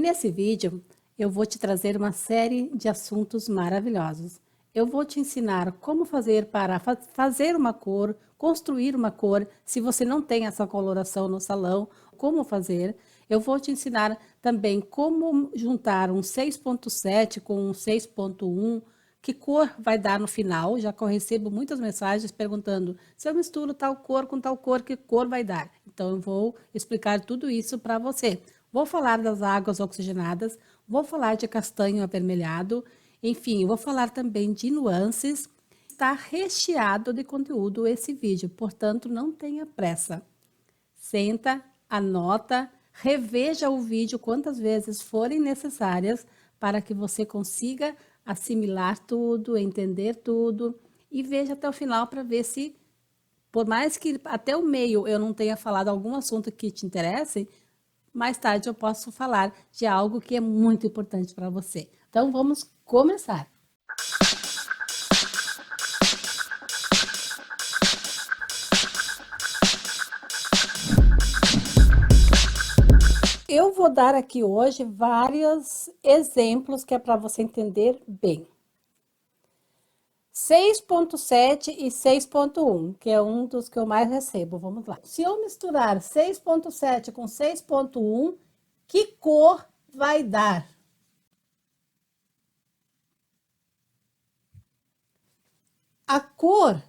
nesse vídeo eu vou te trazer uma série de assuntos maravilhosos. Eu vou te ensinar como fazer para fazer uma cor, construir uma cor, se você não tem essa coloração no salão, como fazer. Eu vou te ensinar também como juntar um 6.7 com um 6.1, que cor vai dar no final, já que eu recebo muitas mensagens perguntando se eu misturo tal cor com tal cor, que cor vai dar. Então eu vou explicar tudo isso para você. Vou falar das águas oxigenadas, vou falar de castanho avermelhado, enfim, eu vou falar também de nuances. Está recheado de conteúdo esse vídeo, portanto não tenha pressa. Senta, anota, reveja o vídeo quantas vezes forem necessárias para que você consiga assimilar tudo, entender tudo e veja até o final para ver se, por mais que até o meio eu não tenha falado algum assunto que te interesse, mais tarde eu posso falar de algo que é muito importante para você. Então vamos começar. Eu vou dar aqui hoje vários exemplos que é para você entender bem. 6.7 e 6.1, que é um dos que eu mais recebo. Vamos lá. Se eu misturar 6.7 com 6.1, que cor vai dar? A cor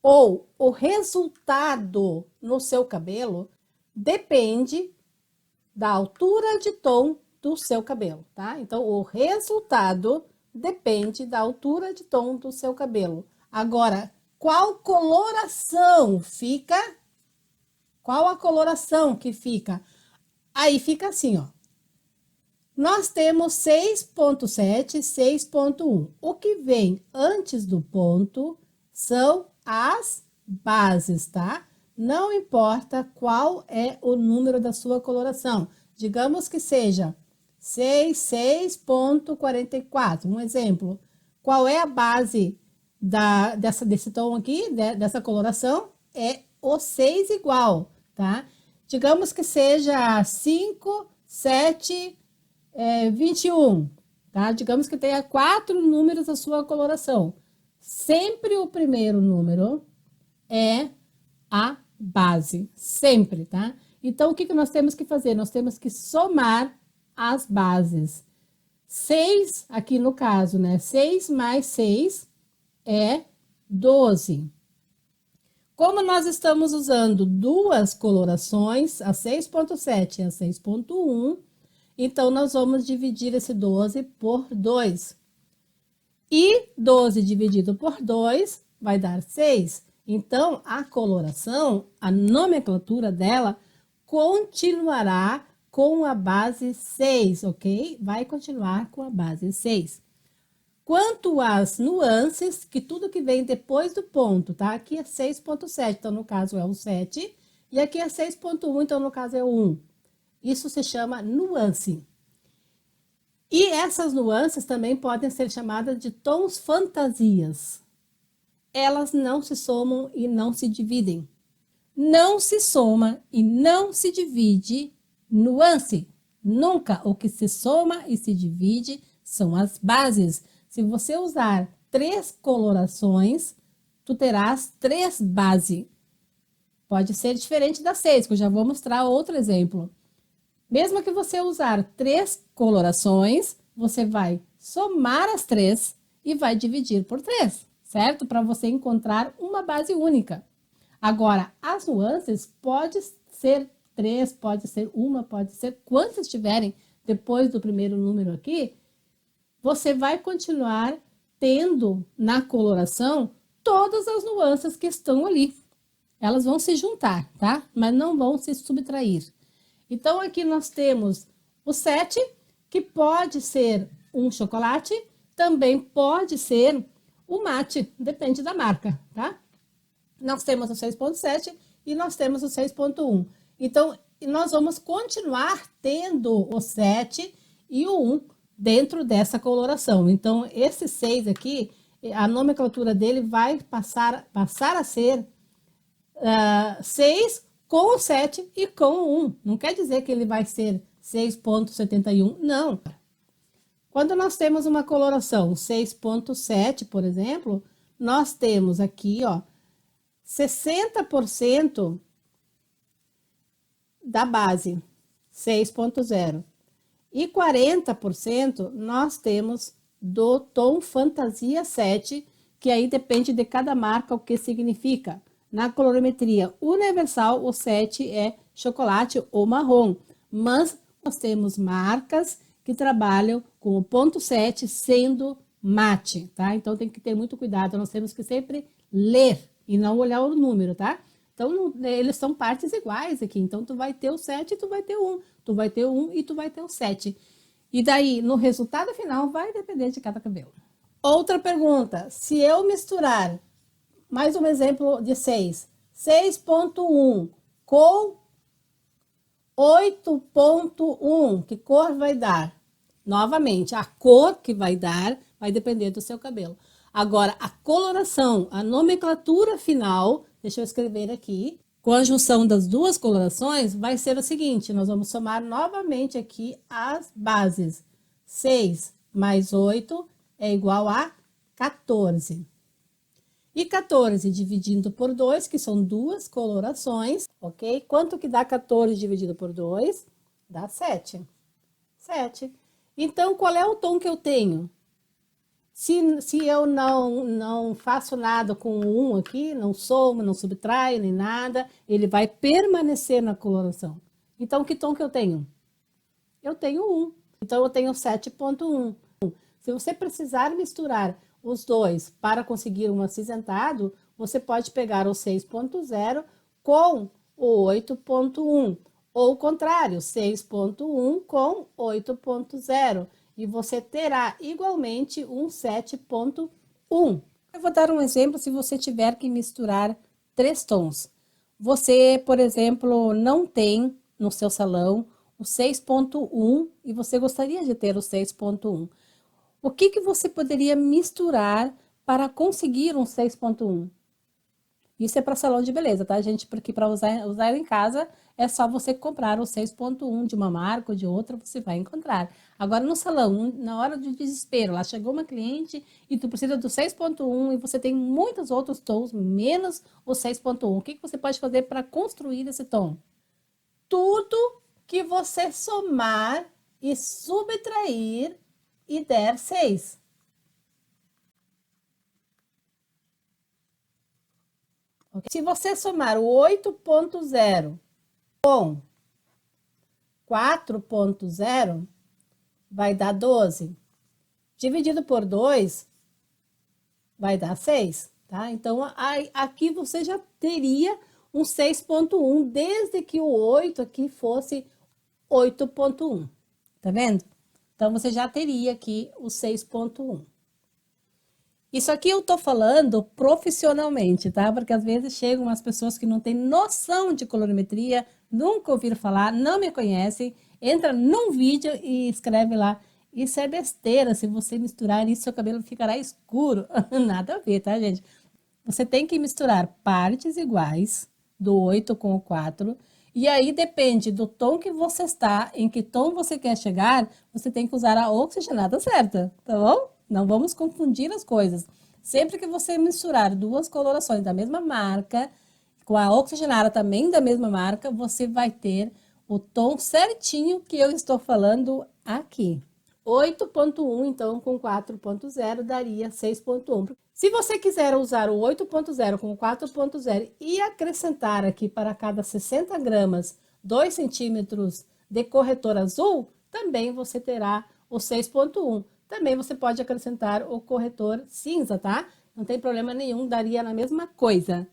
ou o resultado no seu cabelo depende da altura de tom do seu cabelo, tá? Então, o resultado depende da altura de tom do seu cabelo. Agora, qual coloração fica? Qual a coloração que fica? Aí fica assim, ó. Nós temos 6.7 e 6.1. O que vem antes do ponto são as bases, tá? Não importa qual é o número da sua coloração. Digamos que seja 6.44, um exemplo. Qual é a base desse tom aqui, dessa coloração? É o 6 igual, tá? Digamos que seja 5, 7, 21, tá? Digamos que tenha 4 números a sua coloração. Sempre o primeiro número é a base, sempre, tá? Então, o que nós temos que fazer? Nós temos que somar as bases. 6, aqui no caso, né? 6 mais 6 é 12. Como nós estamos usando duas colorações, a 6.7 e a 6.1, então nós vamos dividir esse 12 por 2. E 12 dividido por 2 vai dar 6. Então, a coloração, a nomenclatura dela, continuará com a base 6, ok? Vai continuar com a base 6. Quanto às nuances, que tudo que vem depois do ponto, tá? Aqui é 6.7, então no caso é o 7. E aqui é 6.1, então no caso é o 1. Isso se chama nuance. E essas nuances também podem ser chamadas de tons fantasias. Elas não se somam e não se dividem. Não se soma e não se divide nuance. Nunca. O que se soma e se divide são as bases. Se você usar 3 colorações, tu terás 3 bases. Pode ser diferente da 6, que eu já vou mostrar outro exemplo. Mesmo que você usar 3 colorações, você vai somar as 3 e vai dividir por 3, certo? Para você encontrar uma base única. Agora, as nuances pode ser 3, pode ser 1, pode ser quantas tiverem depois do primeiro número aqui, você vai continuar tendo na coloração todas as nuances que estão ali. Elas vão se juntar, tá? Mas não vão se subtrair. Então, aqui nós temos o 7, que pode ser um chocolate, também pode ser o mate, depende da marca, tá? Nós temos o 6.7 e nós temos o 6.1. Então, nós vamos continuar tendo o 7 e o 1 dentro dessa coloração. Então, esse 6 aqui, a nomenclatura dele vai passar a ser 6 com o 7 e com o 1. Não quer dizer que ele vai ser 6,71. Não. Quando nós temos uma coloração 6,7, por exemplo, nós temos aqui, ó, 60% da base, 6,0. E 40% nós temos do tom fantasia 7, que aí depende de cada marca o que significa. Na colorimetria universal, o 7 é chocolate ou marrom, mas nós temos marcas que trabalham com o ponto 7 sendo mate, tá? Então tem que ter muito cuidado, nós temos que sempre ler e não olhar o número, tá? Então, eles são partes iguais aqui. Então, tu vai ter o 7 e tu vai ter o 1. Tu vai ter o 1 e tu vai ter o 7. E daí, no resultado final, vai depender de cada cabelo. Outra pergunta. Se eu misturar, mais um exemplo de 6. 6,1 com 8,1, que cor vai dar? Novamente, a cor que vai dar vai depender do seu cabelo. Agora, a coloração, a nomenclatura final, deixa eu escrever aqui, com a junção das duas colorações, vai ser o seguinte, nós vamos somar novamente aqui as bases. 6 mais 8 é igual a 14. E 14 dividindo por 2, que são duas colorações, ok? Quanto que dá 14 dividido por 2? Dá 7. 7. Então, qual é o tom que eu tenho? Se eu não faço nada com o 1 aqui, não somo, não subtraio, nem nada, ele vai permanecer na coloração. Então, que tom que eu tenho? Eu tenho 1. Então, eu tenho 7,1. Se você precisar misturar os dois para conseguir um acinzentado, você pode pegar o 6,0 com o 8,1. Ou o contrário, 6,1 com 8,0. E você terá igualmente um 7,1. Eu vou dar um exemplo se você tiver que misturar 3 tons. Você, por exemplo, não tem no seu salão o 6,1 e você gostaria de ter o 6,1. O que você poderia misturar para conseguir um 6,1? Isso é para salão de beleza, tá, gente? Porque para usar em casa é só você comprar o 6,1 de uma marca ou de outra, você vai encontrar. Agora no salão, na hora do desespero, lá chegou uma cliente e tu precisa do 6,1 e você tem muitos outros tons, menos o 6,1. O que você pode fazer para construir esse tom? Tudo que você somar e subtrair e der 6. Se você somar o 8,0 com 4,0, vai dar 12. Dividido por 2, vai dar 6, tá? Então, aqui você já teria um 6,1, desde que o 8 aqui fosse 8,1. Tá vendo? Então, você já teria aqui o 6,1. Isso aqui eu tô falando profissionalmente, tá? Porque às vezes chegam as pessoas que não têm noção de colorimetria, nunca ouviram falar, não me conhecem, entra num vídeo e escreve lá. Isso é besteira, se você misturar isso, seu cabelo ficará escuro. Nada a ver, tá, gente? Você tem que misturar partes iguais, do 8 com o 4, e aí depende do tom que você está, em que tom você quer chegar, você tem que usar a oxigenada certa, tá bom? Não vamos confundir as coisas. Sempre que você misturar duas colorações da mesma marca, com a oxigenada também da mesma marca, você vai ter o tom certinho que eu estou falando aqui. 8,1, então, com 4,0 daria 6,1. Se você quiser usar o 8,0 com 4,0 e acrescentar aqui para cada 60 gramas 2 centímetros de corretor azul, também você terá o 6,1. Também você pode acrescentar o corretor cinza, tá? Não tem problema nenhum, daria na mesma coisa.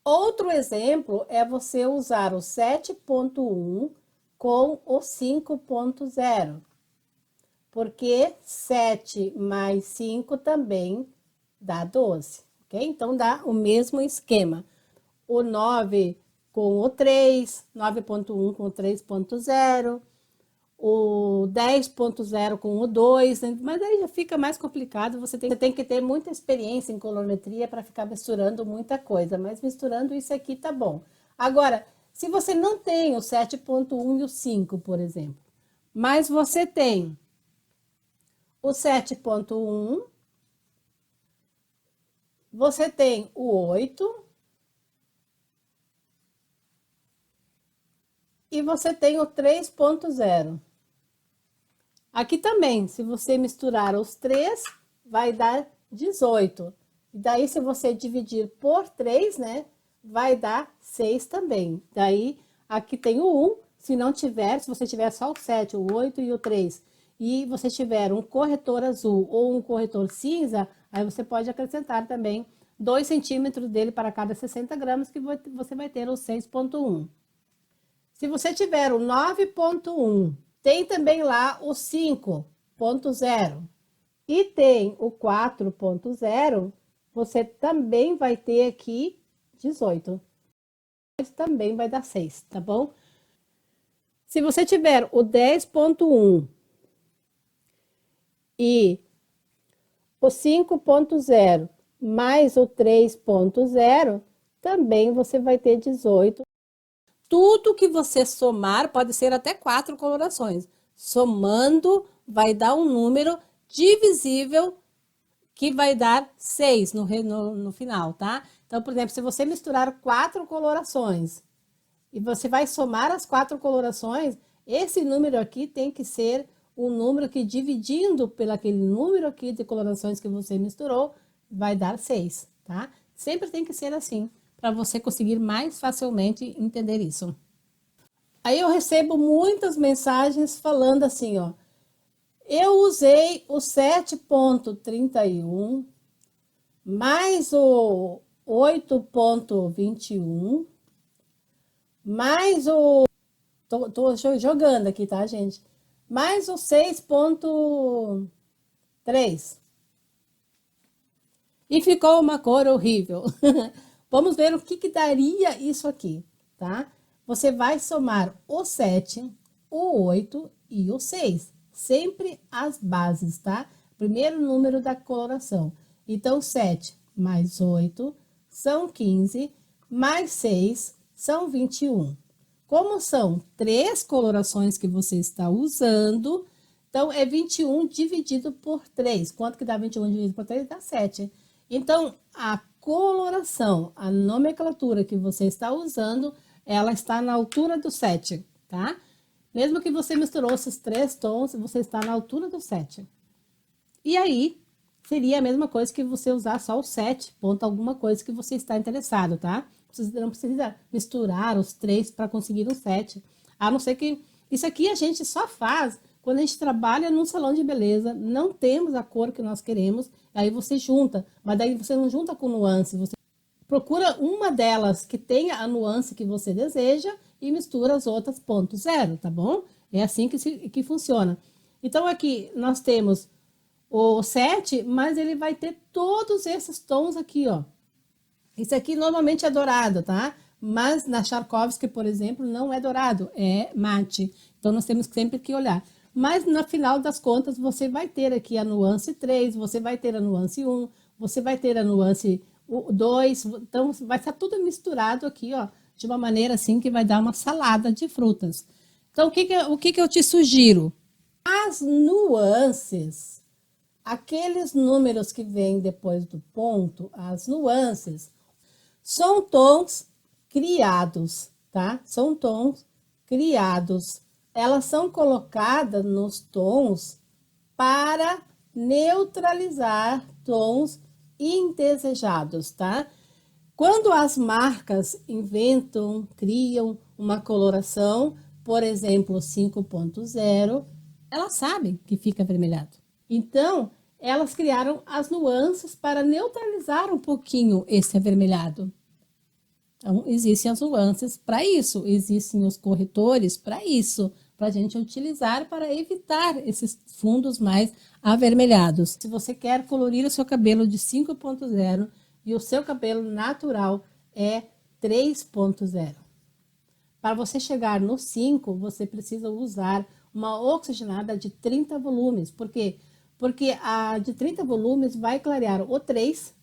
Outro exemplo é você usar o 7,1 com o 5,0. Porque 7 mais 5 também dá 12, ok? Então, dá o mesmo esquema. O 9 com o 3, 9,1 com o 3,0, o 10,0 com o 2, mas aí já fica mais complicado, você tem que ter muita experiência em colorimetria para ficar misturando muita coisa, mas misturando isso aqui tá bom. Agora, se você não tem o 7,1 e o 5, por exemplo, Mas você tem o 7.1, você tem o 8 e você tem o 3.0. Aqui também, se você misturar os três, vai dar 18. E daí, se você dividir por 3, né, vai dar 6 também. Daí, aqui tem o 1, se não tiver, se você tiver só o 7, o 8 e o 3, e você tiver um corretor azul ou um corretor cinza, aí você pode acrescentar também 2 centímetros dele para cada 60 gramas, que você vai ter o 6.1. Se você tiver o 9.1, tem também lá o 5.0 e tem o 4.0, você também vai ter aqui 18. Isso também vai dar 6, tá bom? Se você tiver o 10.1 e o 5.0 mais o 3.0, também você vai ter 18. Tudo que você somar, pode ser até 4 colorações. Somando, vai dar um número divisível que vai dar 6 no final, tá? Então, por exemplo, se você misturar 4 colorações e você vai somar as 4 colorações, esse número aqui tem que ser um número que, dividindo pelo aquele número aqui de colorações que você misturou, vai dar 6, tá? Sempre tem que ser assim, para você conseguir mais facilmente entender isso. Aí eu recebo muitas mensagens falando assim, ó, eu usei o 7.31 mais o 8.21 mais o... Tô jogando aqui, tá, gente? Mais o 6.3. E ficou uma cor horrível. Vamos ver o que daria isso aqui, tá? Você vai somar o 7, o 8 e o 6. Sempre as bases, tá? Primeiro número da coloração. Então, 7 mais 8 são 15, mais 6 são 21. Como são 3 colorações que você está usando, então é 21 dividido por 3. Quanto que dá 21 dividido por 3? Dá 7. Então, a coloração, a nomenclatura que você está usando, ela está na altura do 7, tá? Mesmo que você misturou esses 3 tons, você está na altura do 7. E aí, seria a mesma coisa que você usar só o 7, ponto alguma coisa que você está interessado, tá? Você não precisa misturar os 3 para conseguir um 7. A não ser que... Isso aqui a gente só faz quando a gente trabalha num salão de beleza, não temos a cor que nós queremos, aí você junta, mas daí você não junta com nuance, você procura uma delas que tenha a nuance que você deseja e mistura as outras ponto zero, tá bom? É assim que funciona. Então, aqui nós temos o 7, mas ele vai ter todos esses tons aqui, ó. Isso aqui normalmente é dourado, tá? Mas na Tchaikovsky, por exemplo, não é dourado, é mate. Então, nós temos sempre que olhar. Mas, no final das contas, você vai ter aqui a nuance 3, você vai ter a nuance 1, você vai ter a nuance 2. Então, vai estar tudo misturado aqui, ó, de uma maneira assim que vai dar uma salada de frutas. Então, o que eu te sugiro? As nuances, aqueles números que vêm depois do ponto, as nuances, são tons criados, tá? São tons criados. Elas são colocadas nos tons para neutralizar tons indesejados, tá? Quando as marcas inventam, criam uma coloração, por exemplo, 5.0, elas sabem que fica avermelhado. Então, elas criaram as nuances para neutralizar um pouquinho esse avermelhado. Então, existem as nuances para isso, existem os corretores para isso, para a gente utilizar para evitar esses fundos mais avermelhados. Se você quer colorir o seu cabelo de 5.0 e o seu cabelo natural é 3.0. Para você chegar no 5, você precisa usar uma oxigenada de 30 volumes. Por quê? Porque a de 30 volumes vai clarear o 3,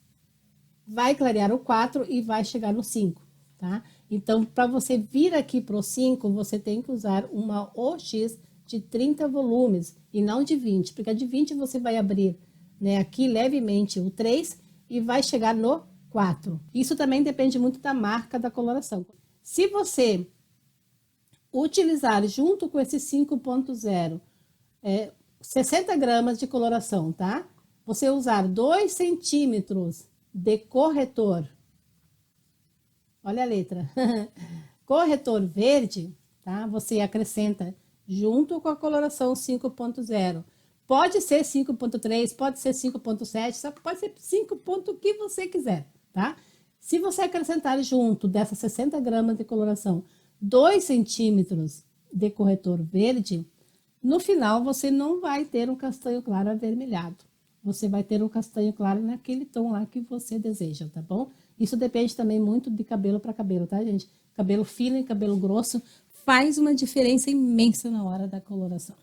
vai clarear o 4 e vai chegar no 5, tá? Então, para você vir aqui para o 5, você tem que usar uma OX de 30 volumes e não de 20, porque a de 20 você vai abrir, né, aqui levemente o 3 e vai chegar no 4. Isso também depende muito da marca da coloração. Se você utilizar junto com esse 5.0, 60 gramas de coloração, tá? Você usar 2 centímetros de corretor, olha a letra, corretor verde, tá? Você acrescenta junto com a coloração 5.0. Pode ser 5.3, pode ser 5.7, pode ser 5 ponto que você quiser, tá? Se você acrescentar junto dessas 60 gramas de coloração 2 centímetros de corretor verde, no final você não vai ter um castanho claro avermelhado. Você vai ter um castanho claro naquele tom lá que você deseja, tá bom? Isso depende também muito de cabelo para cabelo, tá, gente? Cabelo fino e cabelo grosso faz uma diferença imensa na hora da coloração.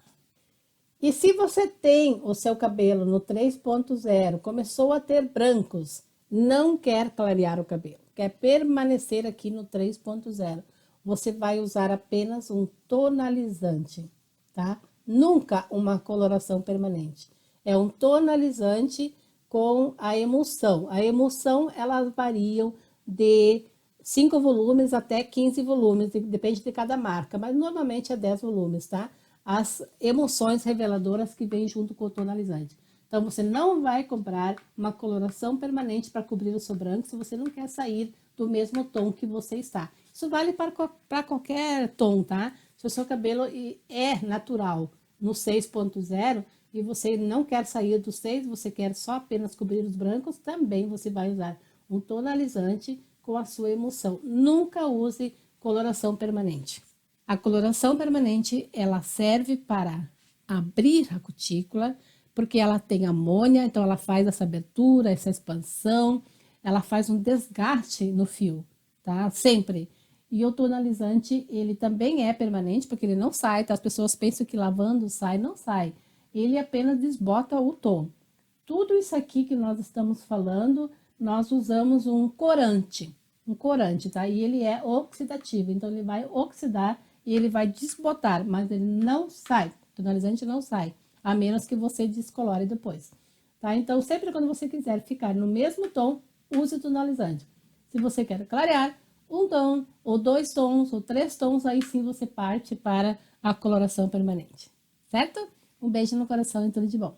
E se você tem o seu cabelo no 3.0, começou a ter brancos, não quer clarear o cabelo, quer permanecer aqui no 3.0, você vai usar apenas um tonalizante, tá? Nunca uma coloração permanente. É um tonalizante com a emulsão. A emulsão, elas variam de 5 volumes até 15 volumes, depende de cada marca, mas normalmente é 10 volumes, tá? As emulsões reveladoras que vêm junto com o tonalizante. Então, você não vai comprar uma coloração permanente para cobrir o seu branco se você não quer sair do mesmo tom que você está. Isso vale para qualquer tom, tá? Se o seu cabelo é natural no 6.0 e você não quer sair do 6, você quer só apenas cobrir os brancos, também você vai usar um tonalizante com a sua emulsão. Nunca use coloração permanente. A coloração permanente, ela serve para abrir a cutícula, porque ela tem amônia, então ela faz essa abertura, essa expansão, ela faz um desgaste no fio, tá? Sempre. E o tonalizante, ele também é permanente, porque ele não sai, tá? As pessoas pensam que lavando sai, não sai. Ele apenas desbota o tom. Tudo isso aqui que nós estamos falando, nós usamos um corante, tá? E ele é oxidativo, então ele vai oxidar e ele vai desbotar, mas ele não sai, o tonalizante não sai, a menos que você descolore depois, tá? Então, sempre quando você quiser ficar no mesmo tom, use o tonalizante. Se você quer clarear, um tom, ou 2 tons, ou 3 tons, aí sim você parte para a coloração permanente, certo? Um beijo no coração e tudo de bom!